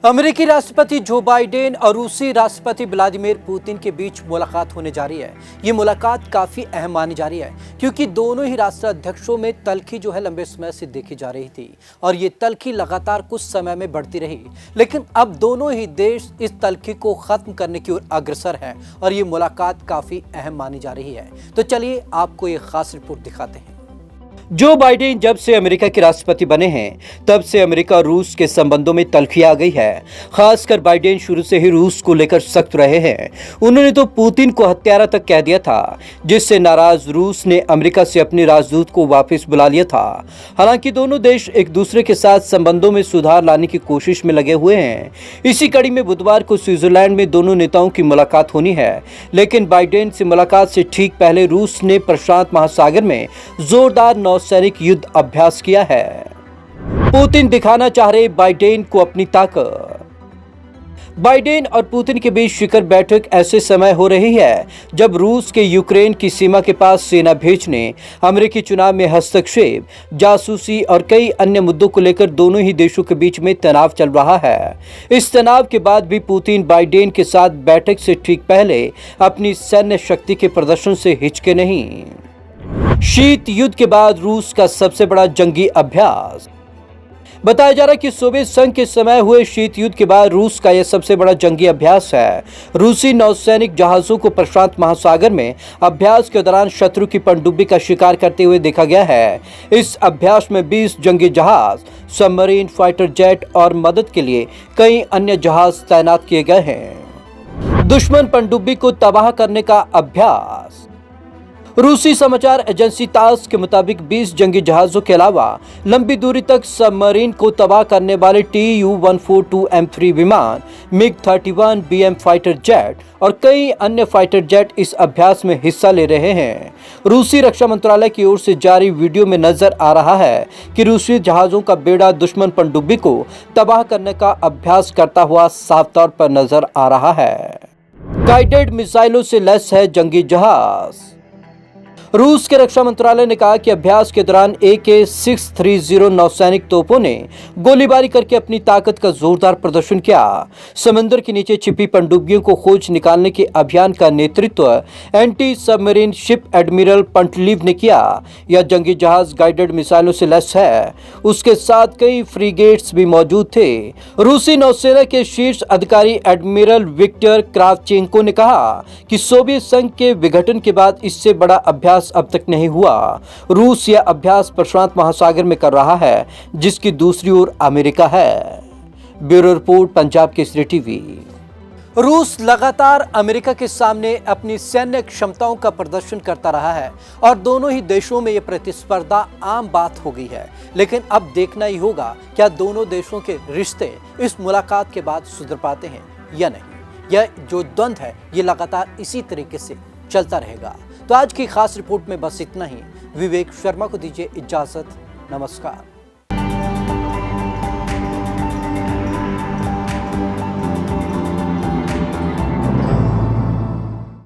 अमेरिकी राष्ट्रपति Joe Biden और रूसी राष्ट्रपति व्लादिमीर पुतिन के बीच मुलाकात होने जा रही है। ये मुलाकात काफी अहम मानी जा रही है क्योंकि दोनों ही राष्ट्राध्यक्षों में तल्खी जो है लंबे समय से देखी जा रही थी और ये तल्खी लगातार कुछ समय में बढ़ती रही, लेकिन अब दोनों ही देश इस तल्खी को खत्म करने की ओर अग्रसर है और ये मुलाकात काफी अहम मानी जा रही है। तो चलिए आपको ये खास रिपोर्ट दिखाते हैं। जो बाइडेन जब से अमेरिका के राष्ट्रपति बने हैं तब से अमेरिका और रूस के संबंधों में तल्खी आ गई है। खासकर बाइडेन शुरू से ही रूस को लेकर सख्त रहे हैं। उन्होंने तो पुतिन को हत्यारा तक कह दिया था, जिससे नाराज रूस ने अमेरिका से अपने राजदूत को वापस बुला लिया था। हालांकि दोनों देश एक दूसरे के साथ संबंधों में सुधार लाने की कोशिश में लगे हुए हैं। इसी कड़ी में बुधवार को स्विट्जरलैंड में दोनों नेताओं की मुलाकात होनी है, लेकिन बाइडेन से मुलाकात से ठीक पहले रूस ने प्रशांत महासागर में जोरदार नौसैनिक युद्ध अभ्यास किया है। पुतिन दिखाना चाह रहे बाइडेन को अपनी ताकत। बाइडेन और पुतिन के बीच शिखर बैठक ऐसे समय हो रही है जब रूस के यूक्रेन की सीमा के पास सेना भेजने, अमेरिकी चुनाव में हस्तक्षेप, जासूसी और कई अन्य मुद्दों को लेकर दोनों ही देशों के बीच में तनाव चल रहा है। इस तनाव के बाद भी पुतिन बाइडेन के साथ बैठक से ठीक पहले अपनी सैन्य शक्ति के प्रदर्शन से हिचके नहीं। शीत युद्ध के बाद रूस का सबसे बड़ा जंगी अभ्यास। बताया जा रहा है कि सोवियत संघ के समय हुए शीत युद्ध के बाद रूस का यह सबसे बड़ा जंगी अभ्यास है। रूसी नौसैनिक जहाजों को प्रशांत महासागर में अभ्यास के दौरान शत्रु की पनडुब्बी का शिकार करते हुए देखा गया है। इस अभ्यास में 20 जंगी जहाज, सबमरीन, फाइटर जेट और मदद के लिए कई अन्य जहाज तैनात किए गए हैं। दुश्मन पनडुब्बी को तबाह करने का अभ्यास। रूसी समाचार एजेंसी तास के मुताबिक 20 जंगी जहाजों के अलावा लंबी दूरी तक सबमरीन को तबाह करने वाले Tu-142M3 विमान, MiG-31 BM फाइटर जेट और कई अन्य फाइटर जेट इस अभ्यास में हिस्सा ले रहे हैं। रूसी रक्षा मंत्रालय की ओर से जारी वीडियो में नजर आ रहा है कि रूसी जहाजों का बेड़ा दुश्मन पनडुब्बी को तबाह करने का अभ्यास करता हुआ साफ तौर पर नजर आ रहा है। गाइडेड मिसाइलों से लैस है जंगी जहाज। रूस के रक्षा मंत्रालय ने कहा कि अभ्यास के दौरान AK-630 नौसैनिक तोपों ने गोलीबारी करके अपनी ताकत का जोरदार प्रदर्शन किया। समंदर के नीचे छिपी पनडुब्बियों को खोज निकालने के अभियान का नेतृत्व एंटी सबमरीन शिप एडमिरल पंटलीव ने किया। यह जंगी जहाज गाइडेड मिसाइलों से लैस है। उसके साथ कई फ्रीगेट्स भी मौजूद थे। रूसी नौसेना के शीर्ष अधिकारी एडमिरल विक्टर क्रावचेंको ने कहा कि सोवियत संघ के विघटन के बाद इससे बड़ा अभ्यास अब तक नहीं हुआ। रूस यह अभ्यास प्रशांत महासागर में कर रहा है, जिसकी दूसरी ओर अमेरिका है। Bureau report, Punjab Kesari TV. रूस लगातार अमेरिका के सामने अपनी सैन्य क्षमताओं का प्रदर्शन करता रहा है और दोनों ही देशों में यह प्रतिस्पर्धा आम बात हो गई है। लेकिन अब देखना ही होगा क्या दोनों देशों के रिश्ते इस मुलाकात के बाद सुधर पाते हैं या नहीं। यह जो द्वंद्व है ये लगातार इसी तरीके से चलता रहेगा। तो आज की खास रिपोर्ट में बस इतना ही। विवेक शर्मा को दीजिए इजाजत। नमस्कार।